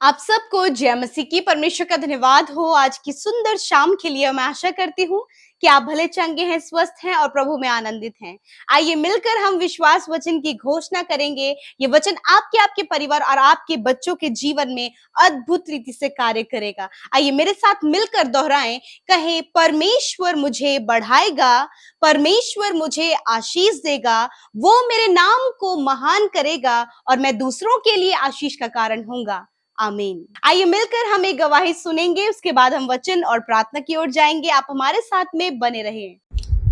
आप सबको जय मसीह की। परमेश्वर का धन्यवाद हो आज की सुंदर शाम के लिए। मैं आशा करती हूँ कि आप भले चंगे हैं, स्वस्थ हैं और प्रभु में आनंदित हैं। आइए मिलकर हम विश्वास वचन की घोषणा करेंगे। ये वचन आपके परिवार और आपके बच्चों के जीवन में अद्भुत रीति से कार्य करेगा। आइए मेरे साथ मिलकर दोहराएं, कहें, परमेश्वर मुझे बढ़ाएगा, परमेश्वर मुझे आशीष देगा, वो मेरे नाम को महान करेगा और मैं दूसरों के लिए आशीष का कारण होऊंगा। आमीन। आइए मिलकर हम एक गवाही सुनेंगे, उसके बाद हम वचन और प्रार्थना की ओर जाएंगे। आप हमारे साथ में बने रहें।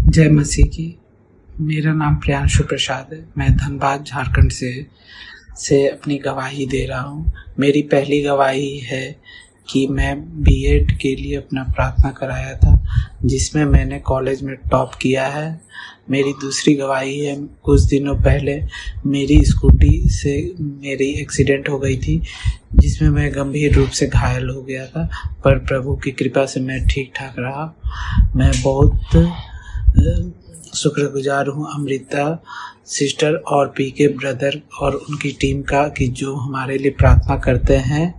जय मसीह की। मेरा नाम प्रियांशु प्रसाद है। मैं धनबाद झारखंड से अपनी गवाही दे रहा हूँ। मेरी पहली गवाही है कि मैं बीएड के लिए अपना प्रार्थना कराया था, जिसमें मैंने कॉलेज में टॉप किया है। मेरी दूसरी गवाही है, कुछ दिनों पहले मेरी स्कूटी से मेरी एक्सीडेंट हो गई थी, जिसमें मैं गंभीर रूप से घायल हो गया था, पर प्रभु की कृपा से मैं ठीक ठाक रहा। मैं बहुत शुक्रगुजार हूँ अमृता सिस्टर और पीके ब्रदर और उनकी टीम का, कि जो हमारे लिए प्रार्थना करते हैं।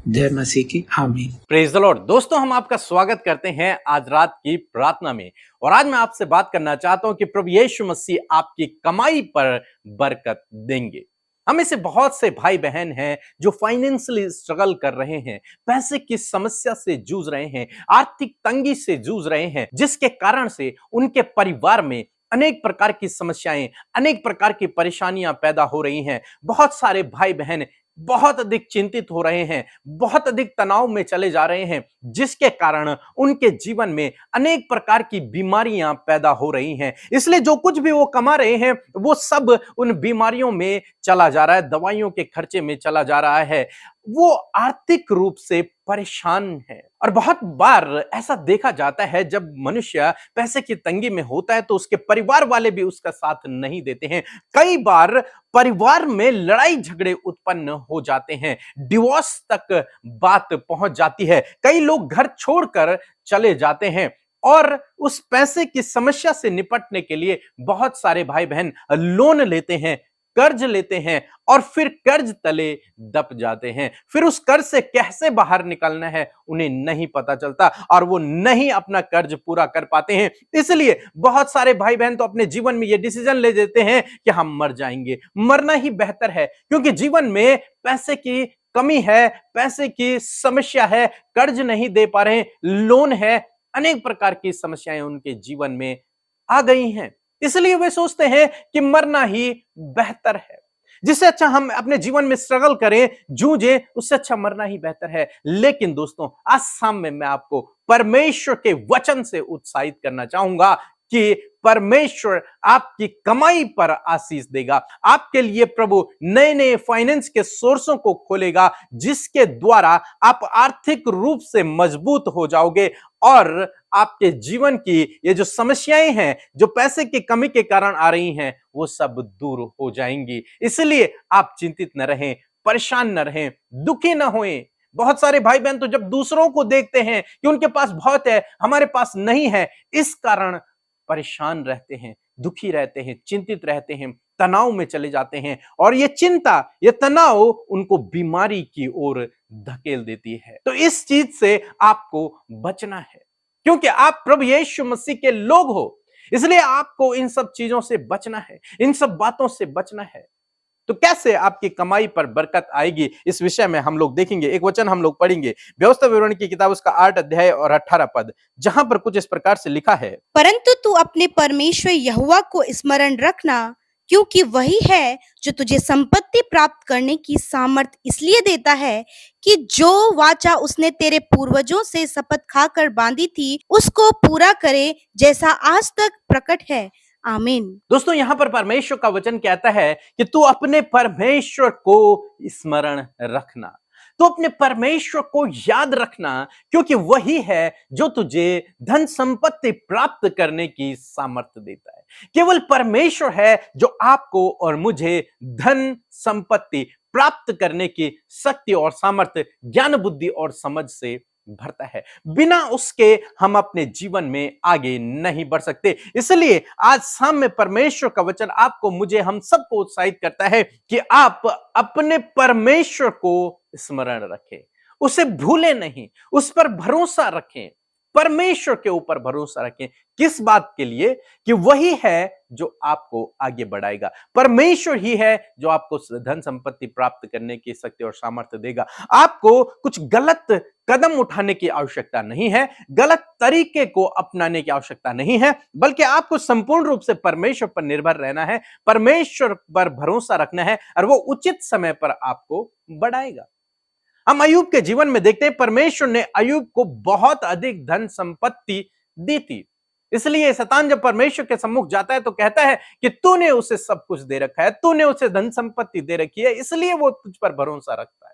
जय मसीह की। आमीन। Praise the Lord. दोस्तों, हम आपका स्वागत करते हैं आज रात की प्रार्थना में। और आज मैं आपसे बात करना चाहता हूं कि प्रभु यीशु मसीह आपकी कमाई पर बरकत देंगे। हम में से बहुत से भाई बहन हैं जो फाइनेंशियली स्ट्रगल कर रहे हैं, पैसे की समस्या से जूझ रहे हैं, आर्थिक तंगी से जूझ रहे हैं, जिसके कारण से उनके परिवार में अनेक प्रकार की समस्याएं, अनेक प्रकार की परेशानियां पैदा हो रही हैं। बहुत सारे भाई बहन बहुत अधिक चिंतित हो रहे हैं, बहुत अधिक तनाव में चले जा रहे हैं, जिसके कारण उनके जीवन में अनेक प्रकार की बीमारियां पैदा हो रही हैं। इसलिए जो कुछ भी वो कमा रहे हैं वो सब उन बीमारियों में चला जा रहा है, दवाइयों के खर्चे में चला जा रहा है। वो आर्थिक रूप से परेशान है। और बहुत बार ऐसा देखा जाता है, जब मनुष्य पैसे की तंगी में होता है तो उसके परिवार वाले भी उसका साथ नहीं देते हैं। कई बार परिवार में लड़ाई झगड़े उत्पन्न हो जाते हैं, डिवोर्स तक बात पहुंच जाती है, कई लोग घर छोड़कर चले जाते हैं। और उस पैसे की समस्या से निपटने के लिए बहुत सारे भाई बहन लोन लेते हैं, कर्ज लेते हैं और फिर कर्ज तले दब जाते हैं। फिर उस कर्ज से कैसे बाहर निकलना है उन्हें नहीं पता चलता और वो नहीं अपना कर्ज पूरा कर पाते हैं। इसलिए बहुत सारे भाई बहन तो अपने जीवन में ये डिसीजन ले लेते हैं कि हम मर जाएंगे, मरना ही बेहतर है, क्योंकि जीवन में पैसे की कमी है, पैसे की समस्या है, कर्ज नहीं दे पा रहे, लोन है, अनेक प्रकार की समस्याएं उनके जीवन में आ गई हैं। इसलिए वे सोचते हैं कि मरना ही बेहतर है। जिससे अच्छा हम अपने जीवन में स्ट्रगल करें, जूझें, उससे अच्छा मरना ही बेहतर है। लेकिन दोस्तों, आज शाम में मैं आपको परमेश्वर के वचन से उत्साहित करना चाहूंगा कि परमेश्वर आपकी कमाई पर आशीष देगा। आपके लिए प्रभु नए नए फाइनेंस के सोर्सों को खोलेगा, जिसके द्वारा आप आर्थिक रूप से मजबूत हो जाओगे और आपके जीवन की ये जो समस्याएं हैं, जो पैसे की कमी के कारण आ रही हैं, वो सब दूर हो जाएंगी। इसलिए आप चिंतित न रहें, परेशान न रहें, दुखी न होएं। बहुत सारे भाई बहन तो जब दूसरों को देखते हैं कि उनके पास बहुत है, हमारे पास नहीं है, इस कारण परेशान रहते हैं, दुखी रहते हैं, चिंतित रहते हैं, तनाव में चले जाते हैं। और ये चिंता, ये तनाव उनको बीमारी की ओर धकेल देती है। तो इस चीज से आपको बचना है, क्योंकि आप प्रभु यीशु मसीह के लोग हो। इसलिए आपको इन सब चीजों से बचना है, इन सब बातों से बचना है। तो कैसे आपकी कमाई पर बरकत आएगी, इस विषय में हम लोग देखेंगे। एक वचन हम लोग पढ़ेंगे, व्यवस्था विवरण की किताब, उसका 8 अध्याय और 18 पद, जहां पर कुछ इस प्रकार से लिखा है। परंतु तू अपने परमेश्वर यहोवा को स्मरण रखना, क्योंकि वही है जो तुझे संपत्ति प्राप्त करने की सामर्थ इसलिए देता है कि जो वाचा उसने तेरे पूर्वजों से शपथ खाकर बांधी थी उसको पूरा करे, जैसा आज तक प्रकट है। आमीन। दोस्तों, यहां पर परमेश्वर का वचन कहता है कि तू अपने परमेश्वर को स्मरण रखना, तो अपने परमेश्वर को याद रखना, क्योंकि वही है जो तुझे धन संपत्ति प्राप्त करने की सामर्थ्य देता है। केवल परमेश्वर है जो आपको और मुझे धन संपत्ति प्राप्त करने की शक्ति और सामर्थ्य, ज्ञान बुद्धि और समझ से भरता है। बिना उसके हम अपने जीवन में आगे नहीं बढ़ सकते। इसलिए आज शाम में परमेश्वर का वचन आपको, मुझे, हम सबको उत्साहित करता है कि आप अपने परमेश्वर को स्मरण रखें, उसे भूलें नहीं, उस पर भरोसा रखें, परमेश्वर के ऊपर भरोसा रखें। किस बात के लिए? कि वही है जो आपको आगे बढ़ाएगा। परमेश्वर ही है जो आपको धन संपत्ति प्राप्त करने की शक्ति और सामर्थ्य देगा। आपको कुछ गलत कदम उठाने की आवश्यकता नहीं है, गलत तरीके को अपनाने की आवश्यकता नहीं है, बल्कि आपको संपूर्ण रूप से परमेश्वर पर निर्भर रहना है, परमेश्वर पर भरोसा रखना है, और वो उचित समय पर आपको बढ़ाएगा। हम अय्यूब के जीवन में देखते हैं, परमेश्वर ने अय्यूब को बहुत अधिक धन संपत्ति दी थी। इसलिए शैतान जब परमेश्वर के सम्मुख जाता है तो कहता है कि तूने उसे सब कुछ दे रखा है, तूने उसे धन संपत्ति दे रखी है, इसलिए वो तुझ पर भरोसा रखता है।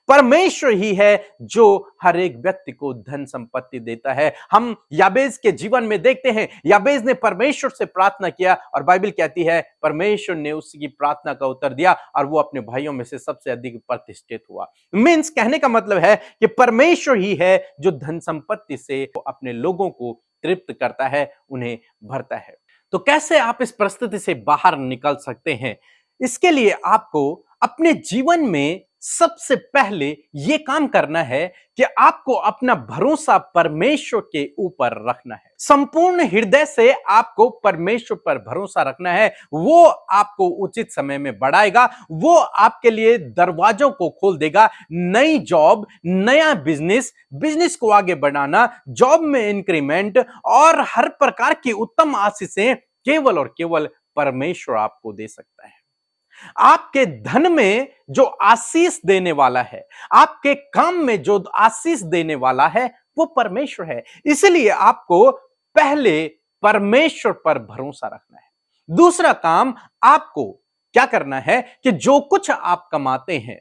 परमेश्वर ही है जो हर एक व्यक्ति को धन संपत्ति देता है। हम याबेज के जीवन में देखते हैं, याबेज ने परमेश्वर से प्रार्थना किया और बाइबल कहती है परमेश्वर ने उसकी प्रार्थना का उत्तर दिया और वो अपने भाइयों में से सबसे अधिक प्रतिष्ठित हुआ। मीन्स कहने का मतलब है कि परमेश्वर ही है जो धन संपत्ति से अपने लोगों को तृप्त करता है, उन्हें भरता है। तो कैसे आप इस परिस्थिति से बाहर निकल सकते हैं? इसके लिए आपको अपने जीवन में सबसे पहले यह काम करना है कि आपको अपना भरोसा परमेश्वर के ऊपर रखना है। संपूर्ण हृदय से आपको परमेश्वर पर भरोसा रखना है। वो आपको उचित समय में बढ़ाएगा, वो आपके लिए दरवाजों को खोल देगा। नई जॉब, नया बिजनेस को आगे बढ़ाना, जॉब में इंक्रीमेंट और हर प्रकार की उत्तम आशीषें केवल और केवल परमेश्वर आपको दे सकता है। आपके धन में जो आशीष देने वाला है, आपके काम में जो आशीष देने वाला है, वो परमेश्वर है। इसलिए आपको पहले परमेश्वर पर भरोसा रखना है। दूसरा काम आपको क्या करना है कि जो कुछ आप कमाते हैं,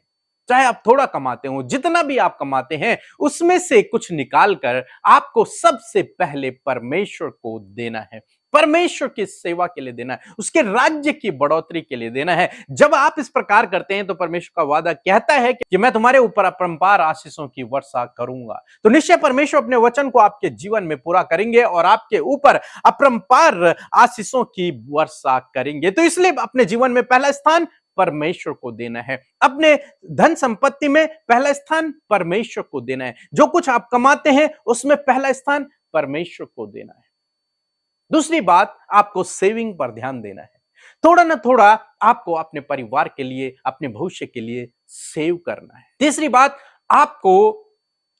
चाहे आप थोड़ा कमाते हो, जितना भी आप कमाते हैं, उसमें से कुछ निकालकर आपको सबसे पहले परमेश्वर को देना है, परमेश्वर की सेवा के लिए देना है, उसके राज्य की बढ़ोतरी के लिए देना है। जब आप इस प्रकार करते हैं तो परमेश्वर का वादा कहता है कि मैं तुम्हारे ऊपर अपरंपार आशीषों की वर्षा करूंगा। तो निश्चय परमेश्वर अपने वचन को आपके जीवन में पूरा करेंगे और आपके ऊपर अपरंपार आशीषों की वर्षा करेंगे। तो इसलिए अपने जीवन में पहला स्थान परमेश्वर को देना है, अपने धन संपत्ति में पहला स्थान परमेश्वर को देना है, जो कुछ आप कमाते हैं उसमें पहला स्थान परमेश्वर को देना है। दूसरी बात, आपको सेविंग पर ध्यान देना है। थोड़ा ना थोड़ा आपको अपने परिवार के लिए, अपने भविष्य के लिए सेव करना है। तीसरी बात, आपको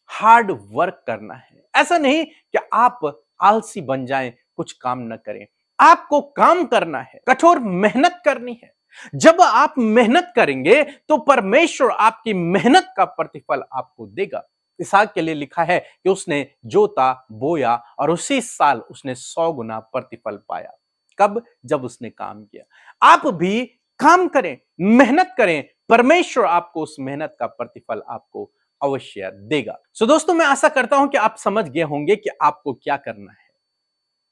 हार्ड वर्क करना है। ऐसा नहीं कि आप आलसी बन जाएं, कुछ काम न करें। आपको काम करना है, कठोर मेहनत करनी है। जब आप मेहनत करेंगे तो परमेश्वर आपकी मेहनत का प्रतिफल आपको देगा। इसहाक के लिए लिखा है कि उसने जोता, बोया और उसी साल उसने 100 गुना प्रतिफल पाया। कब? जब उसने काम किया। आप भी काम करें, मेहनत करें, परमेश्वर आपको उस मेहनत का प्रतिफल आपको अवश्य देगा। सो दोस्तों, मैं आशा करता हूं कि आप समझ गए होंगे कि आपको क्या करना है,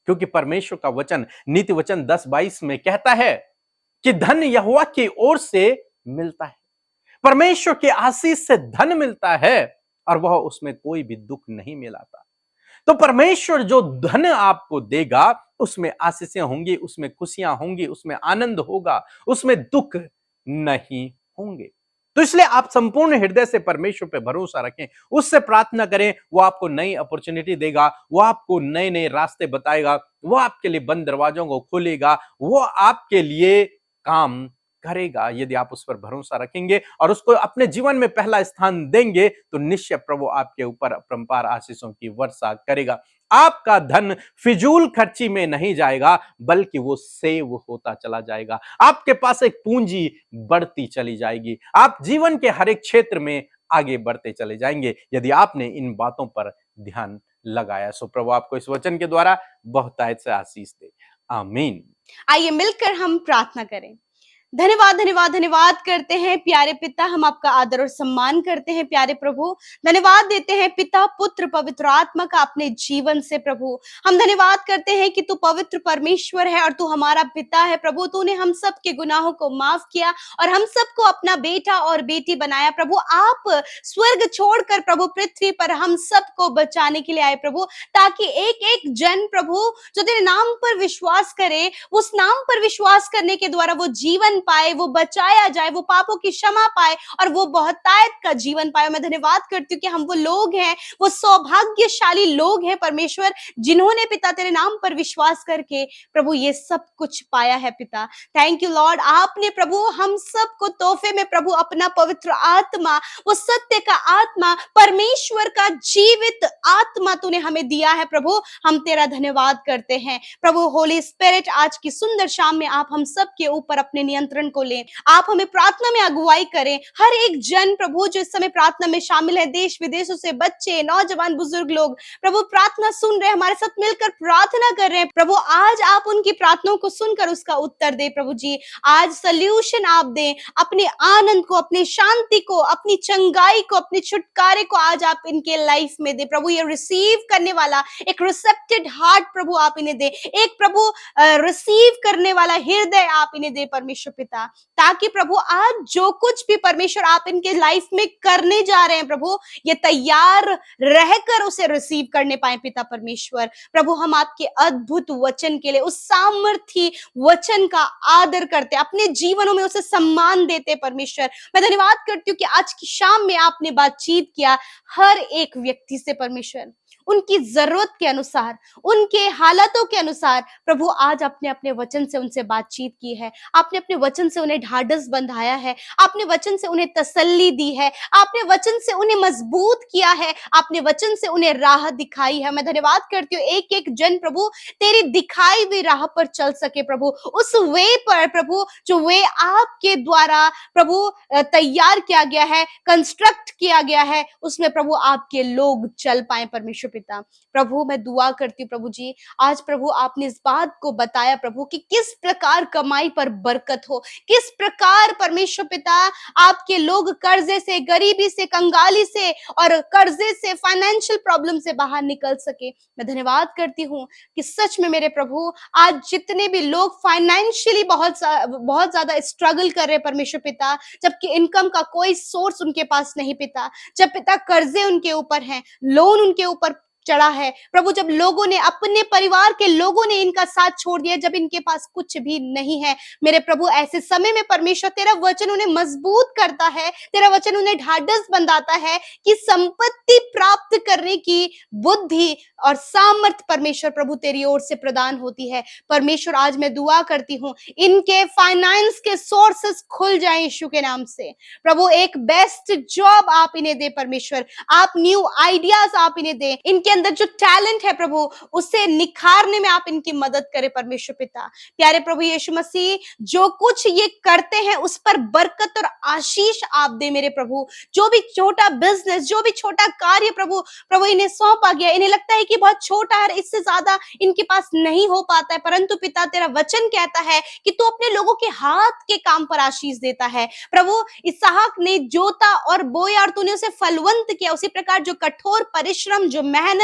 क्योंकि परमेश्वर का वचन नीति वचन 10:22 में कहता है कि धन यहोवा की ओर से मिलता है। परमेश्वर की आशीष से धन मिलता है और वह उसमें कोई भी दुख नहीं मिलाता। तो परमेश्वर जो धन आपको देगा उसमें आशीषें होंगी, उसमें खुशियां होंगी, उसमें आनंद होगा, उसमें दुख नहीं होंगे। तो इसलिए आप संपूर्ण हृदय से परमेश्वर पे भरोसा रखें, उससे प्रार्थना करें। वो आपको नई अपॉर्चुनिटी देगा, वो आपको नए नए रास्ते बताएगा, वो आपके लिए बंद दरवाजों को खोलेगा, वो आपके लिए काम करेगा। यदि आप उस पर भरोसा रखेंगे और उसको अपने जीवन में पहला स्थान देंगे तो निश्चय प्रभु आपके ऊपर अपरंपार आशीषों की वर्षा करेगा। आपका धन फिजूल खर्ची में नहीं जाएगा, बल्कि वो सेव होता चला जाएगा। आपके पास एक पूंजी बढ़ती चली जाएगी। आप जीवन के हर एक क्षेत्र में आगे बढ़ते चले जाएंगे यदि आपने इन बातों पर ध्यान लगाया। सो प्रभु आपको इस वचन के द्वारा बहुतायत से आशीष दे। आमीन। आइए मिलकर हम प्रार्थना करें। धन्यवाद धन्यवाद धन्यवाद करते हैं प्यारे पिता, हम आपका आदर और सम्मान करते हैं प्यारे प्रभु। धन्यवाद देते हैं पिता, पुत्र, पवित्र आत्मा का अपने जीवन से प्रभु। हम धन्यवाद करते हैं कि तू पवित्र परमेश्वर है और तू हमारा पिता है प्रभु। तूने हम सब के गुनाहों को माफ किया और हम सबको अपना बेटा और बेटी बनाया प्रभु। आप स्वर्ग छोड़कर प्रभु पृथ्वी पर हम सबको बचाने के लिए आए प्रभु, ताकि एक एक जन प्रभु जो तेरे नाम पर विश्वास करे, उस नाम पर विश्वास करने के द्वारा वो जीवन पाए, वो बचाया जाए, वो पापों की क्षमा पाए और वो बहुतायत का जीवन पाए। मैं धन्यवाद करती हूँ कि हम वो लोग हैं, वो सौभाग्यशाली लोग हैं परमेश्वर, जिन्होंने पिता तेरे नाम पर विश्वास करके प्रभु ये सब कुछ पाया है पिता। Thank you Lord. आपने प्रभु हम सबको तोहफे में प्रभु अपना पवित्र आत्मा, वो सत्य का आत्मा, परमेश्वर का जीवित आत्मा तूने हमें दिया है प्रभु। हम तेरा धन्यवाद करते हैं प्रभु। होली स्पिरिट, आज की सुंदर शाम में आप हम सब के ऊपर अपने नियंत्रण को लें। आप हमें प्रार्थना में अगुवाई करें। हर एक जन प्रभु जो इस समय प्रार्थना में शामिल है, देश विदेशों से बच्चे, नौजवान, बुजुर्ग लोग प्रभु प्रार्थना सुन रहे हैं, हमारे साथ मिलकर प्रार्थना कर रहे हैं प्रभु। आज आप उनकी प्रार्थनाओं को सुनकर उसका उत्तर दे प्रभु जी। आज सल्यूशन आप दें, अपने आनंद को, अपनी शांति को, अपनी चंगाई को, अपने छुटकारे को आज आप इनके लाइफ में दे प्रभु। ये रिसीव करने वाला एक रिसेप्टेड हार्ट प्रभु आप इन्हें दे, एक प्रभु रिसीव करने वाला हृदय आप इन्हें दे परमेश्वर पिता, ताकि प्रभु आज जो कुछ भी परमेश्वर आप इनके लाइफ में करने जा रहे हैं प्रभु, ये तैयार रहकर उसे रिसीव करने पाए पिता परमेश्वर। प्रभु हम आपके अद्भुत वचन के लिए, उस सामर्थी वचन का आदर करते, अपने जीवनों में उसे सम्मान देते परमेश्वर। मैं धन्यवाद करती हूँ कि आज की शाम में आपने बातचीत किया हर एक व्यक्ति से परमेश्वर, उनकी जरूरत के अनुसार, उनके हालातों के अनुसार प्रभु आज आपने अपने वचन से उनसे बातचीत की है। आपने अपने वचन से उन्हें ढाढ़स बंधाया है, आपने वचन से उन्हें तसल्ली दी है, आपने वचन से उन्हें मजबूत किया है, आपने वचन से उन्हें राह दिखाई है। मैं धन्यवाद करती हूँ एक एक जन प्रभु तेरी दिखाई हुई राह पर चल सके प्रभु, उस वे पर प्रभु जो वे आपके द्वारा प्रभु तैयार किया गया है, कंस्ट्रक्ट किया गया है, उसमें प्रभु आपके लोग चल पाए परमेश्वर पिता। प्रभु मैं दुआ करती हूँ प्रभु जी, आज प्रभु आपने इस बात को बताया प्रभु कि किस प्रकार कमाई पर बरकत हो, किस प्रकार परमेश्वर पिता आपके लोग कर्जे से, गरीबी से, कंगाली से और कर्जे से, फाइनेंशियल प्रॉब्लम से बाहर निकल सके। मैं धन्यवाद करती हूँ कि सच में मेरे प्रभु आज जितने भी लोग फाइनेंशियली बहुत ज्यादा स्ट्रगल कर रहे हैं परमेश्वर पिता, जबकि इनकम का कोई सोर्स उनके पास नहीं पिता, जब पिता कर्जे उनके ऊपर हैं, लोन उनके ऊपर चढ़ा है प्रभु, जब लोगों ने, अपने परिवार के लोगों ने इनका साथ छोड़ दिया, जब इनके पास कुछ भी नहीं है मेरे प्रभु, ऐसे समय में परमेश्वर तेरा वचन उन्हें मजबूत करता है, तेरा वचन उन्हें ढाढ़स बंधाता है कि संपत्ति प्राप्त करने की बुद्धि और सामर्थ परमेश्वर प्रभु तेरी ओर से प्रदान होती है। परमेश्वर आज मैं दुआ करती हूँ इनके फाइनेंस के सोर्सेस खुल जाए यीशु के नाम से प्रभु। एक बेस्ट जॉब आप इन्हें दे परमेश्वर, आप न्यू आइडियाज आप इन्हें दे, इनके अंदर जो टैलेंट है प्रभु उसे निखारने में आप इनकी मदद करें परमेश्वर पिता। प्यारे प्रभु यीशु मसीह, जो कुछ ये करते हैं उस पर बरकत और आशीष आप दे मेरे प्रभु। जो भी छोटा बिजनेस, जो भी छोटा कार्य प्रभु इन्हें सौंपा गया, इन्हें लगता है कि बहुत छोटा है, इससे ज्यादा इनके पास नहीं हो पाता है, परंतु पिता तेरा वचन कहता है कि तू अपने लोगों के हाथ के काम पर आशीष देता है प्रभु। इसहाक ने जोता और बोया और तूने उसे फलवंत किया, उसी प्रकार जो कठोर परिश्रम, जो मेहनत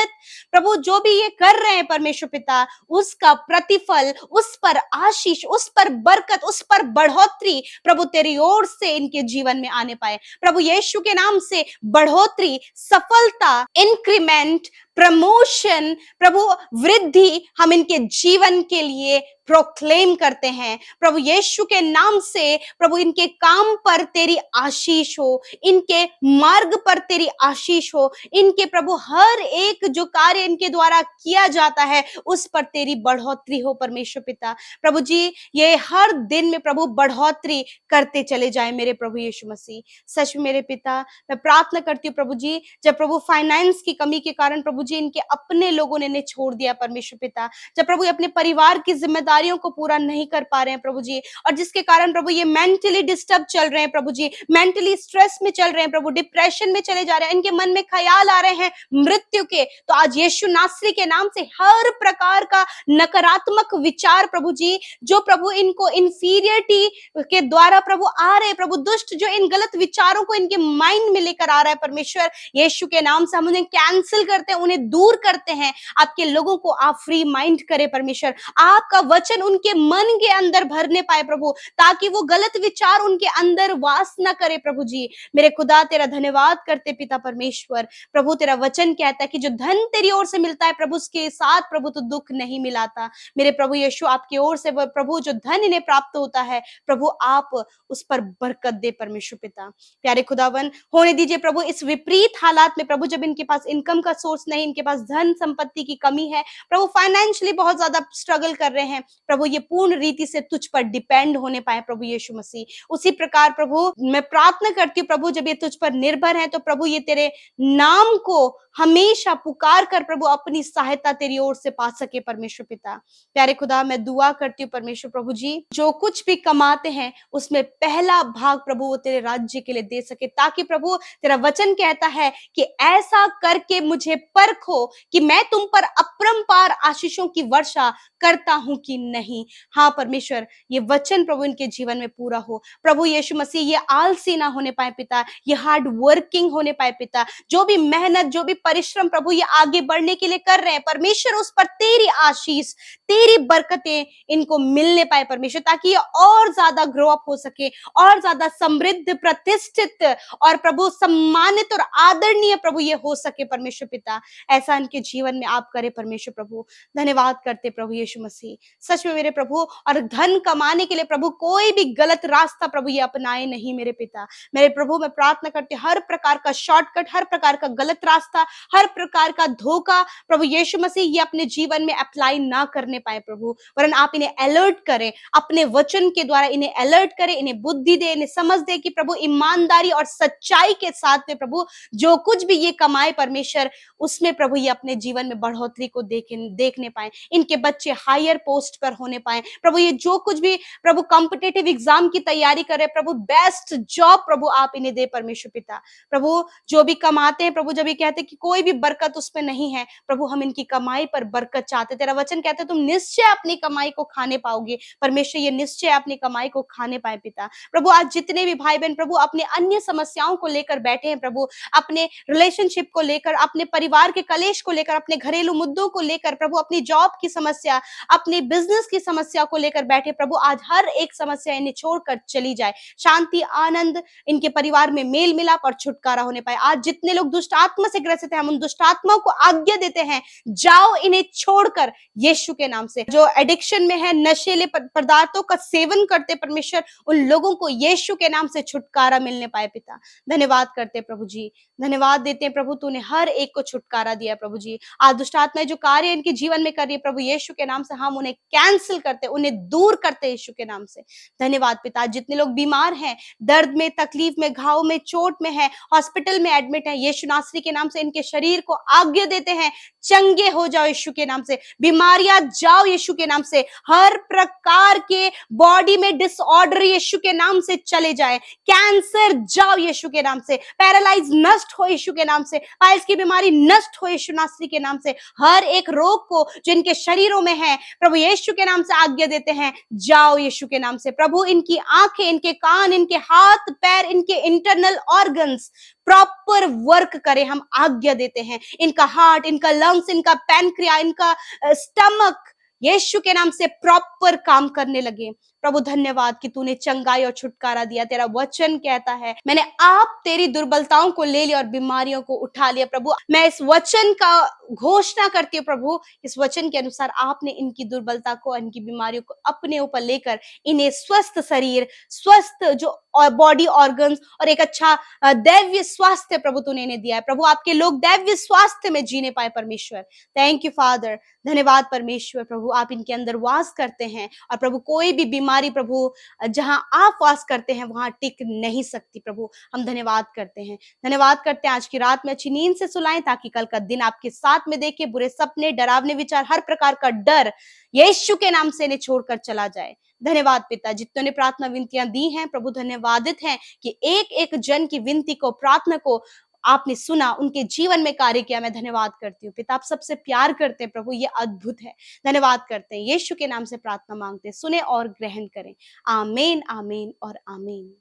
प्रभु जो भी ये कर रहे हैं परमेश्वर पिता, उसका प्रतिफल, उस पर आशीष, उस पर बरकत, उस पर बढ़ोतरी प्रभु तेरी ओर से इनके जीवन में आने पाए प्रभु। यीशु के नाम से बढ़ोतरी, सफलता, इंक्रीमेंट, प्रमोशन प्रभु, वृद्धि हम इनके जीवन के लिए प्रोक्लेम करते हैं प्रभु यीशु के नाम से प्रभु। इनके काम पर तेरी आशीष हो, इनके मार्ग पर तेरी आशीष हो, इनके प्रभु हर एक जो कार्य इनके द्वारा किया जाता है उस पर तेरी बढ़ोतरी हो परमेश्वर पिता। प्रभु जी ये हर दिन में प्रभु बढ़ोतरी करते चले जाए मेरे प्रभु यीशु मसीह। सच में मेरे पिता मैं प्रार्थना करती हूँ प्रभु जी, जब प्रभु फाइनेंस की कमी के कारण प्रभु प्रभु जी इनके अपने लोगों ने इन्हें छोड़ दिया परमेश्वर पिता, जब प्रभु ये अपने परिवार की जिम्मेदारियों को पूरा नहीं कर पा रहे हैं प्रभु जी, और जिसके कारण प्रभु ये मेंटली डिस्टर्ब चल रहे हैं प्रभु जी, मेंटली स्ट्रेस में चल रहे हैं प्रभु, डिप्रेशन में चले जा रहे हैं, इनके मन में ख्याल आ रहे हैं मृत्यु के, तो आज यीशु नासरी के नाम से हर प्रकार का नकारात्मक विचार प्रभु जी, जो प्रभु इनको इंफीरियरिटी के द्वारा प्रभु आ रहे हैं प्रभु, दुष्ट जो इन गलत विचारों को इनके माइंड में लेकर आ रहा है परमेश्वर, यीशु के नाम से हम उन्हें कैंसिल करते हैं, उन्हें दूर करते हैं। आपके लोगों को आप फ्री माइंड करें परमेश्वर, आपका वचन उनके मन के अंदर भरने पाए प्रभु, ताकि वो गलत विचार उनके अंदर वास न करे प्रभु जी। मेरे खुदा तेरा धन्यवाद करते पिता परमेश्वर, प्रभु तेरा वचन कहता है कि जो धन तेरी ओर से मिलता है प्रभु उसके साथ प्रभु तो दुख नहीं मिलाता। मेरे प्रभु यीशु आपकी ओर से प्रभु जो धन इन्हें प्राप्त होता है प्रभु आप उस पर बरकत दे परमेश्वर पिता। प्यारे खुदावन होने दीजिए प्रभु इस विपरीत हालात में प्रभु, जब इनके पास इनकम का सोर्स नहीं, इनके पास धन संपत्ति की कमी है प्रभु, फाइनेंशियली बहुत ज्यादा स्ट्रगल कर रहे हैं प्रभु, ये पूर्ण रीति से तुझ पर डिपेंड होने पाए प्रभु यीशु मसीह। उसी प्रकार प्रभु मैं प्रार्थना करती हूँ प्रभु, जब ये तुझ पर निर्भर है तो प्रभु ये तेरे नाम को हमेशा पुकार कर प्रभु अपनी सहायता तेरी ओर से पा सके परमेश्वर पिता। प्यारे खुदा मैं दुआ करती हूँ परमेश्वर प्रभु जी, जो कुछ भी कमाते हैं उसमें पहला भाग प्रभु वो तेरे राज्य के लिए दे सके, ताकि प्रभु तेरा वचन कहता है कि ऐसा करके मुझे परखो कि मैं तुम पर अपरंपार आशीषों की वर्षा करता हूं कि नहीं। हाँ परमेश्वर ये वचन प्रभु इनके जीवन में पूरा हो प्रभु यीशु मसीह, ये आलसी ना होने पाए पिता, ये हार्ड वर्किंग होने पाए पिता, जो भी मेहनत जो भी परिश्रम प्रभु ये आगे बढ़ने के लिए कर रहे हैं परमेश्वर, उस पर तेरी आशीष तेरी बरकतें इनको मिलने पाए परमेश्वर, ताकि ये और ज्यादा ग्रो अप हो सके, और ज्यादा समृद्ध प्रतिष्ठित और प्रभु सम्मानित और आदरणीय प्रभु ये हो सके परमेश्वर पिता। ऐसा इनके जीवन में आप करे परमेश्वर प्रभु। धन्यवाद करते प्रभु यीशु मसीह, सच में मेरे प्रभु, और धन कमाने के लिए प्रभु कोई भी गलत रास्ता प्रभु ये अपनाए नहीं मेरे पिता। मेरे प्रभु मैं प्रार्थना करती हूं हर प्रकार का शॉर्टकट, हर प्रकार का गलत रास्ता, हर प्रकार का धोखा प्रभु यीशु मसीह ये अपने जीवन में अप्लाई ना करने पाए प्रभु, वरन आप इन्हें अलर्ट करें, अपने वचन के द्वारा इन्हें अलर्ट करें, इन्हें बुद्धि दे, इन्हें समझ दे कि प्रभु ईमानदारी और सच्चाई के साथ में प्रभु जो कुछ भी ये कमाए परमेश्वर उसमें प्रभु ये अपने जीवन में बढ़ोतरी को देखने पाए, इनके बच्चे हायर पोस्ट पर होने पाए प्रभु, ये जो कुछ भी प्रभु कॉम्पिटिटिव एग्जाम की तैयारी कर रहे प्रभु, बेस्ट जॉब प्रभु आप इन्हें दे परमेश्वर पिता। प्रभु जो भी कमाते हैं प्रभु, जब ये कहते हैं कि कोई भी बरकत उसमें नहीं है प्रभु, हम इनकी कमाई पर बरकत चाहते, तेरा वचन कहते तुम निश्चय अपनी कमाई को खाने पाओगे परमेश्वर, ये निश्चय अपनी कमाई को खाने पाए पिता। प्रभु आज जितने भी भाई बहन प्रभु अपने अन्य समस्याओं को लेकर बैठे हैं प्रभु, अपने रिलेशनशिप को लेकर, अपने परिवार के कलेश को लेकर, अपने घरेलू मुद्दों को लेकर प्रभु, अपनी जॉब की समस्या, अपने बिजनेस की समस्या को लेकर बैठे प्रभु, आज हर एक समस्या इन्हें छोड़कर चली जाए, शांति आनंद इनके परिवार में मेल मिलाप और छुटकारा होने पाए। आज जितने लोग दुष्ट आत्मा से ग्रसित हैं हम उन दुष्ट आत्माओं को आज्ञा देते हैं, जाओ इन्हें छोड़कर यीशु के नाम से। जो एडिक्शन में है, नशीले पदार्थों का सेवन करते परमेश्वर, उन लोगों को यीशु के नाम से छुटकारा मिलने पाए पिता। धन्यवाद करते प्रभु जी, धन्यवाद देते हैं प्रभु, तूने हर एक को छुटकारा दिया प्रभु जी। आज दुष्ट आत्माएं जो कार्य इनके जीवन में कर रही है प्रभु यीशु के नाम से हम उन्हें कैंसिल करते, उन्हें दूर करते यीशु के नाम से। धन्यवाद पिता। जितने लोग बीमार हैं, दर्द में, तकलीफ में, घाव में, चोट में है, हॉस्पिटल में एडमिट है, यीशु नासरी के नाम से इनके शरीर को आज्ञा देते हैं, चंगे हो जाओ यीशु के नाम से, बीमारियां जाओ यीशु के नाम से, हर प्रकार के बॉडी में डिसऑर्डर यीशु के नाम से चले जाए, कैंसर जाओ यीशु के नाम से, पैरालाइज नष्ट हो यीशु के नाम से, पाइल्स की बीमारी नष्ट हो यीशु नासरी के नाम से, हर एक रोग को जो इनके शरीरों में है प्रभु यीशु के नाम से आज्ञा देते हैं, जाओ यीशु के नाम से। प्रभु इनकी आंखें, इनके कान, इनके हाथ पैर, इनके इंटरनल ऑर्गन्स प्रॉपर वर्क करे, हम आज्ञा देते हैं। इनका हार्ट, इनका लंग्स, इनका पैनक्रिया, इनका स्टमक यीशु के नाम से प्रॉपर काम करने लगे। प्रभु धन्यवाद कि तूने चंगाई और छुटकारा दिया। तेरा वचन कहता है मैंने आप तेरी दुर्बलताओं को ले लिया और बीमारियों को उठा लिया। प्रभु मैं इस वचन का घोषणा करती हूँ प्रभु, इस वचन के अनुसार आपने इनकी दुर्बलता को, इनकी बीमारियों को अपने ऊपर लेकर इन्हें स्वस्थ शरीर, स्वस्थ जो और बॉडी ऑर्गन्स और एक अच्छा दैवीय स्वास्थ्य प्रभु तूने इन्हें दिया है। प्रभु आपके लोग दैवीय स्वास्थ्य में जीने पाए परमेश्वर। थैंक यू फादर, धन्यवाद परमेश्वर। प्रभु आप इनके अंदर वास करते हैं और प्रभु कोई भी बीमारी प्रभु जहां आप वास करते हैं वहां टिक नहीं सकती। प्रभु हम धन्यवाद करते हैं, धन्यवाद करते हैं आज की रात में अच्छी नींद से सुलाएं ताकि कल का दिन आपके साथ में देखे। बुरे सपने, डरावने विचार, हर प्रकार का डर यीशु के नाम से इन्हें छोड़कर चला जाए। धन्यवाद पिता, जितनों ने प्रार्थना विनतियां दी हैं प्रभु धन्यवादित हैं कि एक एक जन की विनती को, प्रार्थना को आपने सुना, उनके जीवन में कार्य किया। मैं धन्यवाद करती हूँ पिता, आप सबसे प्यार करते हैं प्रभु, ये अद्भुत है। धन्यवाद करते हैं, यीशु के नाम से प्रार्थना मांगते हैं, सुने और ग्रहण करें। आमीन, आमीन और आमीन।